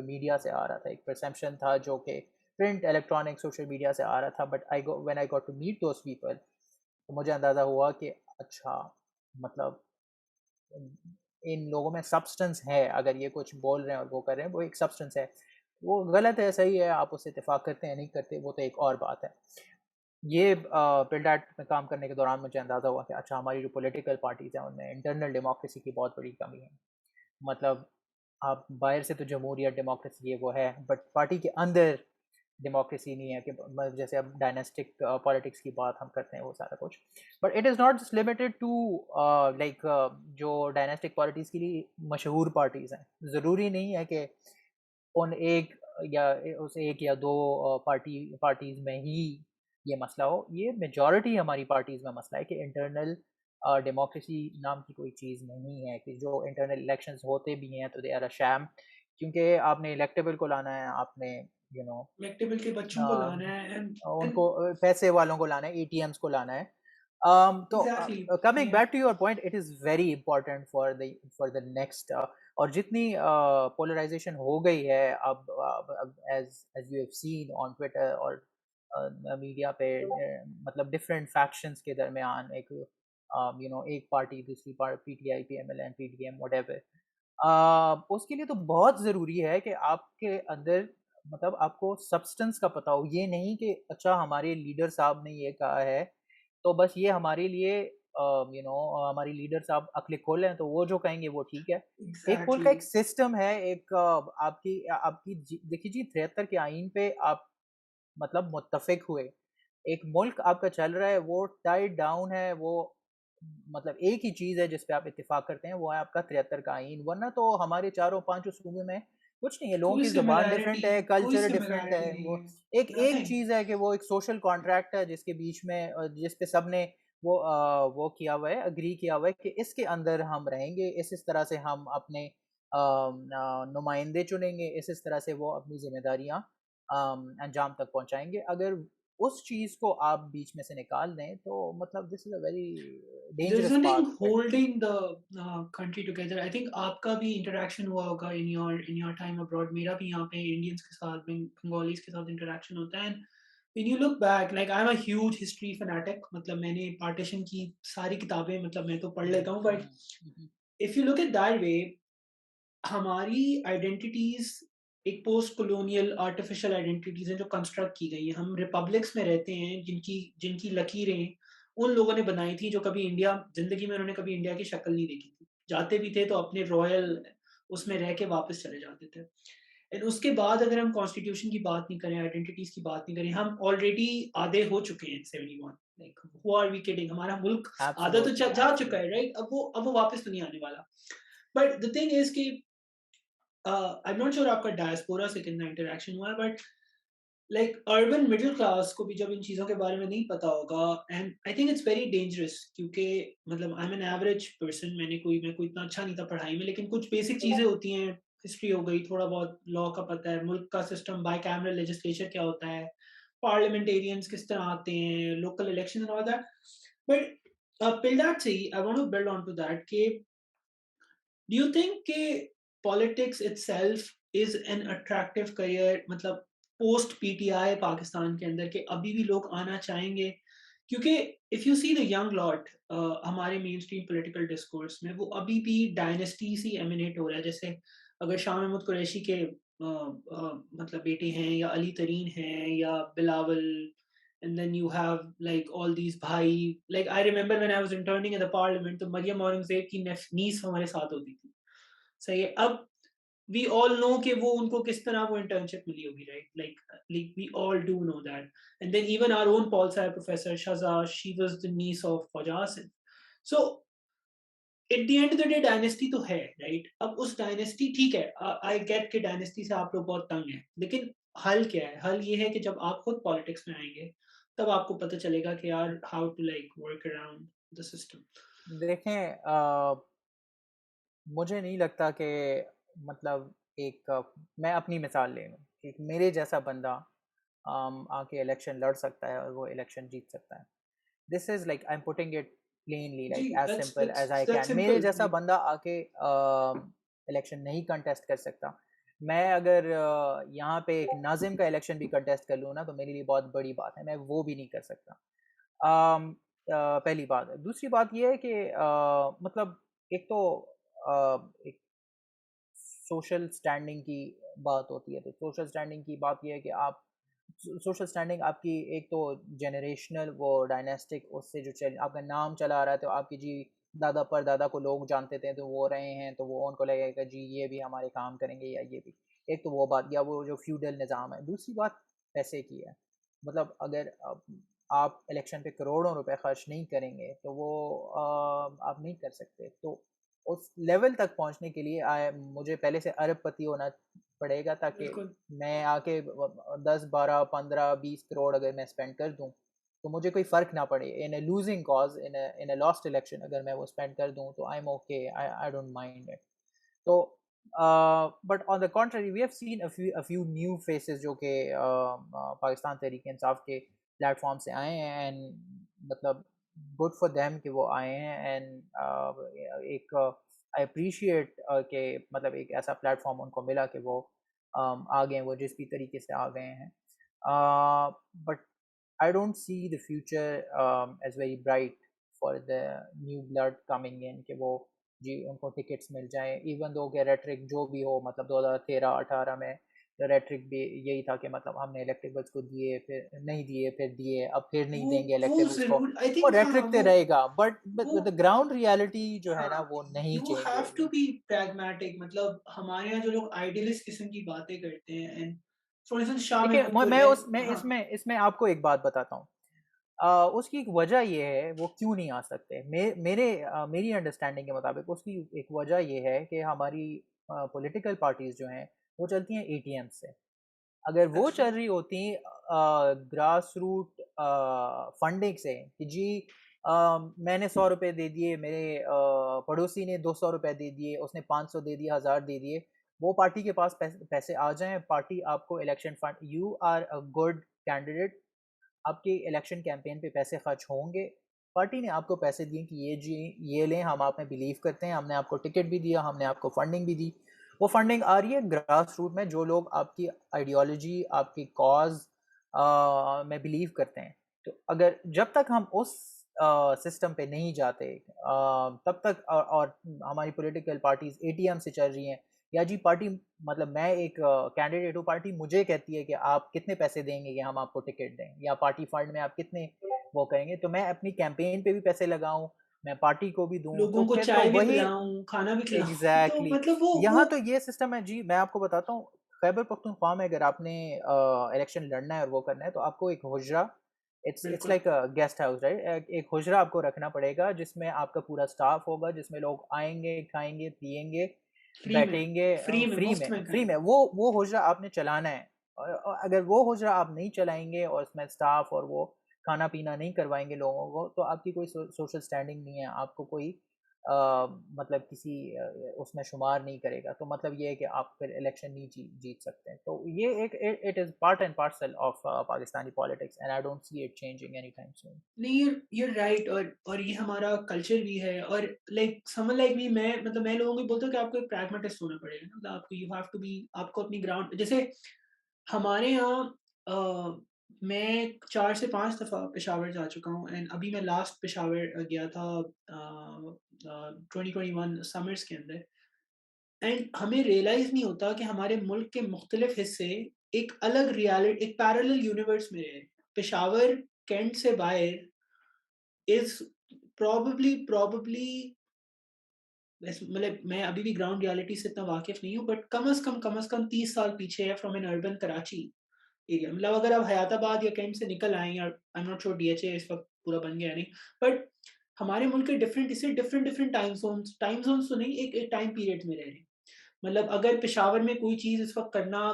Media سے آ رہا تھا, ایک پرسیپشن تھا جو کہ پرنٹ الیکٹرانک سوشل میڈیا سے آ رہا تھا, but when I got to meet those people تو مجھے اندازہ ہوا کہ اچھا مطلب ان لوگوں میں سبسٹنس ہے, اگر یہ کچھ بول رہے ہیں اور وہ کر رہے ہیں وہ ایک سبسٹنس ہے. وہ غلط ہے صحیح ہے, آپ اس سے اتفاق کرتے ہیں نہیں کرتے وہ تو ایک اور بات ہے. یہ بلڈ میں کام کرنے کے دوران مجھے اندازہ ہوا کہ اچھا ہماری جو پولیٹیکل پارٹیز ہیں ان میں انٹرنل ڈیموکریسی کی بہت بڑی کمی ہے. مطلب آپ باہر سے تو جمہوریت ڈیموکریسی یہ وہ ہے, بٹ پارٹی کے اندر ڈیموکریسی نہیں ہے, کہ جیسے اب ڈائناسٹک پالیٹکس کی بات ہم کرتے ہیں وہ سارا کچھ. But it is not just limited to like جو ڈائناسٹک پالیٹیز کے لیے مشہور پارٹیز ہیں, ضروری نہیں ہے کہ ان ایک یا اس ایک یا دو پارٹیز میں ہی یہ مسئلہ ہو. یہ میجورٹی ہماری پارٹیز میں مسئلہ ہے کہ انٹرنل ڈیموکریسی نام کی کوئی چیز نہیں ہے, کہ جو انٹرنل الیکشنز ہوتے بھی ہیں تو دے آر اے شام, کیونکہ آپ نے الیکٹیبل کو لانا ہے, آپ نے الیکٹیبل کے بچوں کو لانا ہے, ان کو پیسے والوں کو لانا ہے, اے ٹی ایمس کو لانا ہے. تو coming back to your point, it is very important for the next, اور جتنی پولرائزیشن ہو گئی ہے اب as you have seen on Twitter اور میڈیا پہ, مطلب ڈفرینٹ فیکشنز کے درمیان ایک ایک پارٹی دوسری P T I, P M L N, P D M, whatever, اس کے لیے تو بہت ضروری ہے کہ آپ کے اندر مطلب آپ کو سبسٹنس کا پتہ ہو. یہ نہیں کہ اچھا ہمارے لیڈر صاحب نے یہ کہا ہے تو بس یہ ہمارے لیے ہماری لیڈر صاحب عقل کھول ہیں تو وہ جو کہیں گے وہ ٹھیک ہے. ایک ملک کا ایک سسٹم ہے, ایک آپ کی دیکھیے جی 73 کے آئین پہ آپ مطلب متفق ہوئے, ایک ملک آپ کا چل رہا ہے وہ ٹائٹ ڈاؤن ہے, وہ مطلب ایک ہی چیز ہے جس پہ آپ اتفاق کرتے ہیں, وہ ہے آپ کا 73 کا آئین. ورنہ تو ہمارے 4-5 صوبوں میں کچھ نہیں ہے, لوگوں کی زبان ڈفرینٹ ہے, کلچر ڈفرینٹ ہے, وہ ایک چیز ہے کہ وہ ایک سوشل کانٹریکٹ ہے جس کے بیچ میں جس پہ سب نے وہ کیا ہوا ہے, اگری کیا ہوا ہے کہ اس کے اندر ہم رہیں گے, اس طرح سے ہم اپنے نمائندے چنیں گے, اس طرح سے وہ اپنی ذمہ داریاں انجام تک پہنچائیں گے. اگر اس چیز کو آپ بیچ میں سے نکال دیں تو مطلب this is a very dangerous path. Holding the country together. I think آپ کا بھی انٹریکشن ہوا ہوگا ان یور ٹائم ابراڈ, میرا بھی یہاں پہ انڈینس کے ساتھ بنگالیز کے ساتھ انٹریکشن ہوتا ہے. when you look back, like I'm a huge history fanatic, مطلب میں نے پارٹیشن کی ساری کتابیں مطلب میں تو پڑھ لیتا ہوں, but if you look at that way, ہماری آئیڈینٹیٹیز ایک پوسٹ کولونیل آرٹیفیشل آئیڈینٹیٹیز ہیں جو کنسٹرکٹ کی گئی ہیں. ہم ریپبلکس میں رہتے ہیں جن کی لکیریں ان لوگوں نے بنائی تھی جو کبھی انڈیا زندگی میں انہوں نے کبھی انڈیا کی شکل نہیں دیکھی تھی. جاتے بھی تھے تو اپنے رائل اس میں رہ کے واپس چلے جاتے تھے. اینڈ اس کے بعد اگر ہم کانسٹیٹیوشن کی بات نہیں کریں, آئیڈینٹیٹیز کی بات نہیں کریں, ہم آلریڈی آدھے ہو چکے ہیں 71. Like who are we kidding, ہمارا ملک آدھا تو جا چکا ہے, رائٹ. اب وہ واپس تو نہیں آنے والا. بٹ دا تھنگ از کہ I'm not sure آپ کا ڈائسپورا سے کتنا انٹریکشن ہوا ہے, but like urban middle class کو بھی جب ان چیزوں کے بارے میں نہیں پتا ہوگا, and I think it's very dangerous, کیونکہ مطلب I am an average person, میں کوئی اتنا اچھا نہیں تھا پڑھائی میں, لیکن کچھ بیسک چیزیں ہوتی ہیں, ہسٹری ہو گئی, تھوڑا بہت لا کا پتہ ہے, ملک کا سسٹم, بائی کیمرل لیجسلیچر کیا ہوتا ہے, پارلیمنٹیرینز کس طرح آتے ہیں, local election and all that. But pull that see I want to build on to that کہ ڈو یو تھنک کہ politics itself is an attractive career, مطلب post P T I Pakistan کے اندر, کہ ابھی بھی لوگ آنا چاہیں گے؟ کیونکہ if you see the young lot ہمارے مین اسٹریم پولیٹیکل ڈسکورس میں, وہ ابھی بھی ڈائنسٹی سے ایمینیٹ ہو رہا ہے. جیسے اگر شاہ محمود قریشی کے مطلب بیٹے ہیں, یا علی ترین ہیں, یا Bilawal, and then you have like all these bhai, like I remember when I was interning in the parliament, تو مریم اورنگزیب کی نیس ہمارے ساتھ ہوتی تھی. صحیح ہے. اب we all know کہ وہ ان کو کس طرح وہ انٹرنشپ ملی ہوگی, right? Like we all do know that. And then even our own Pol Sci professor Shaza, she was the niece of Fawaz Asif. So at the end of the day dynasty تو ہے, right? اب اس dynasty, ٹھیک ہے, I get کہ dynasty سے آپ لوگ بہت تنگ ہیں, لیکن حل کیا ہے؟ حل یہ ہے کہ جب آپ خود پالیٹکس میں آئیں گے تب آپ کو پتہ چلے گا کہ یار how to like work around the system. دیکھیں مجھے نہیں لگتا کہ مطلب ایک میں اپنی مثال لے لوں کہ میرے جیسا بندہ آ کے الیکشن لڑ سکتا ہے اور وہ الیکشن جیت سکتا ہے. This is like I'm putting it plainly, like as simple as I can. میرے جیسا بندہ آ کے الیکشن نہیں کنٹیسٹ کر سکتا. میں اگر یہاں پہ ایک ناظم کا الیکشن بھی کنٹیسٹ کر لوں نا تو میرے لیے بہت بڑی بات ہے، میں وہ بھی نہیں کر سکتا. پہلی بات. دوسری بات یہ ہے کہ مطلب ایک تو ایک سوشل سٹینڈنگ کی بات ہوتی ہے. تو سوشل سٹینڈنگ کی بات یہ ہے کہ آپ سوشل سٹینڈنگ آپ کی ایک تو جنریشنل وہ ڈائنیسٹک اس سے جو آپ کا نام چلا آ رہا ہے تو آپ کی جی دادا پر دادا کو لوگ جانتے تھے تو وہ رہے ہیں تو وہ ان کو لگے گا جی یہ بھی ہمارے کام کریں گے یا یہ بھی. ایک تو وہ بات یا وہ جو فیوڈل نظام ہے. دوسری بات پیسے کی ہے. مطلب اگر آپ الیکشن پہ کروڑوں روپے خرچ نہیں کریں گے تو وہ آپ نہیں کر سکتے. تو اس لیول تک پہنچنے کے لیے مجھے پہلے سے ارب پتی ہونا پڑے گا تاکہ بالکل میں آ کے 10 12 15 20 کروڑ اگر میں اسپینڈ کر دوں تو مجھے کوئی فرق نہ پڑے. In a losing cause in a lost election اگر میں وہ اسپینڈ کر دوں تو I'm okay, I don't mind it. تو but on the country we have seen a few new faces جو کہ پاکستان تحریک انصاف کے پلیٹ فارم سے آئے ہیں اینڈ مطلب گڈ فار دیم کہ وہ آئے ہیں. اینڈ ایک آئی اپریشیٹ کہ مطلب ایک ایسا پلیٹ فارم ان کو ملا کہ وہ آ گئے, وہ جس بھی طریقے سے آ گئے ہیں. But I don't see the future as very bright for the new blood coming in کہ وہ جی ان کو ٹکٹس مل جائیں. ایون دو کہ ریٹرک جو بھی ہو, مطلب 2013-18 میں ریٹرک بھی یہی تھا کہ مطلب ہم نے الیکٹیبلس کو دیے پھر نہیں دیے پھر دیے اب پھر نہیں دیں گے وہ الیکٹیبلس کو. ضرور آئی وہ تھنک ہاں ریٹرک پہ رہے گا بٹ وہ دا گراؤنڈ ریالٹی جو ہے نا ہاں وہ نہیں یو چینج ہیو ٹو ہوگی. Be pragmatic. مطلب ہمارے یہاں جو لوگ آئیڈیلسٹ قسم کی باتیں کرتے ہیں اینڈ فار انسٹنس شاہ دیکھیے محمود میں قریشی. میں ہاں اس میں آپ کو ایک بات بتاتا ہوں. اس کی ایک وجہ یہ ہے وہ کیوں نہیں آ سکتے. میری انڈرسٹینڈنگ کے مطابق اس کی ایک وجہ یہ ہے کہ ہماری پولیٹیکل پارٹیز جو ہیں وہ چلتی ہیں اے ٹی ایم سے. اگر وہ that's چل right. رہی ہوتی گراس روٹ فنڈنگ سے کہ جی میں نے 100 روپے دے دیے, میرے پڑوسی نے 200 روپے دے دیے, اس نے 500 دے دیے, 1000 دے دیے, وہ پارٹی کے پاس پیسے آ جائیں, پارٹی آپ کو election fund, you are a good candidate, آپ کے الیکشن کیمپین پہ پیسے خرچ ہوں گے, پارٹی نے آپ کو پیسے دیے کہ یہ جی یہ لیں, ہم آپ میں بلیو کرتے ہیں, ہم نے آپ کو ٹکٹ بھی دیا, ہم نے آپ کو فنڈنگ بھی دی. وہ فنڈنگ آ رہی ہے گراس روٹ میں جو لوگ آپ کی آئیڈیالوجی آپ کی کاز میں بلیو کرتے ہیں. تو اگر جب تک ہم اس سسٹم پہ نہیں جاتے تب تک اور ہماری political parties A T M سے چل رہی ہیں یا جی پارٹی مطلب میں ایک کینڈیڈیٹ ہوں, پارٹی مجھے کہتی ہے کہ آپ کتنے پیسے دیں گے کہ ہم آپ کو ٹکٹ دیں, یا پارٹی فنڈ میں آپ کتنے وہ کریں گے, تو میں اپنی کیمپین پہ بھی پیسے لگاؤں, میں پارٹی کو بھی دوں, تو لوگوں کو پھر تو چائے بھی وہی پلاؤں کھانا بھی کھلاؤں تو ایگزیکٹلی مطلب وہ یہاں تو یہ سسٹم ہے. جی میں آپ کو بتاتا ہوں, خیبر پختونخوا میں اگر آپ نے الیکشن لڑنا ہے اور وہ کرنا ہے تو آپ کو ایک حجرہ, اٹس بالکل لائک گیسٹ ہاؤس رائٹ, ایک حجرہ آپ کو رکھنا پڑے گا جس میں آپ کا پورا سٹاف ہوگا, جس میں لوگ آئیں گے, کھائیں گے, پیئیں گے, بیٹھیں گے فری میں. مفت میں فری کھائیں میں وہ حجرہ آپ نے چلانا ہے. اگر وہ حجرہ آپ نہیں چلائیں گے اور اس میں سٹاف اور وہ کھانا پینا نہیں کروائیں گے لوگوں کو تو آپ کی کوئی سوشل سٹینڈنگ نہیں ہے, آپ کو کوئی مطلب کسی اس میں شمار نہیں کرے گا. تو مطلب یہ ہے کہ آپ پھر الیکشن نہیں جیت سکتے ہیں. تو یہ ایک it is part and parcel of Pakistani politics and I don't see it changing any time soon. نہیں you're رائٹ. اور یہ ہمارا کلچر بھی ہے اور لائک سمن لائک بھی میں مطلب میں لوگوں کو بولتا ہوں کہ آپ کو ایک پریگمیٹسٹ ہونا پڑے گا. مطلب آپ کو یو ہیو ٹو بی آپ کو اپنی گراؤنڈ جیسے ہمارے یہاں میں 4 سے 5 دفعہ پشاور جا چکا ہوں اینڈ ابھی میں لاسٹ پشاور گیا تھا 2021 سمرس کے اندر. اینڈ ہمیں ریئلائز نہیں ہوتا کہ ہمارے ملک کے مختلف حصے ایک الگ ریالٹی ایک پیرلل یونیورس میں رہے. پشاور کینٹ سے باہر از probably مطلب میں ابھی بھی گراؤنڈ ریالٹی سے اتنا واقف نہیں ہوں بٹ کم از کم 30 سال پیچھے ہے from an urban Karachi area. مطلب اگر آپ حیات آباد یا کینٹ سے نکل آئیں یا I'm not sure D H A اس وقت پورا بن گیا نہیں بٹ ہمارے ملک کے ڈفرینٹ ٹائم زونس تو نہیں ایک ٹائم پیریڈ میں رہ رہے ہیں. مطلب اگر پشاور میں کوئی چیز اس وقت کرنا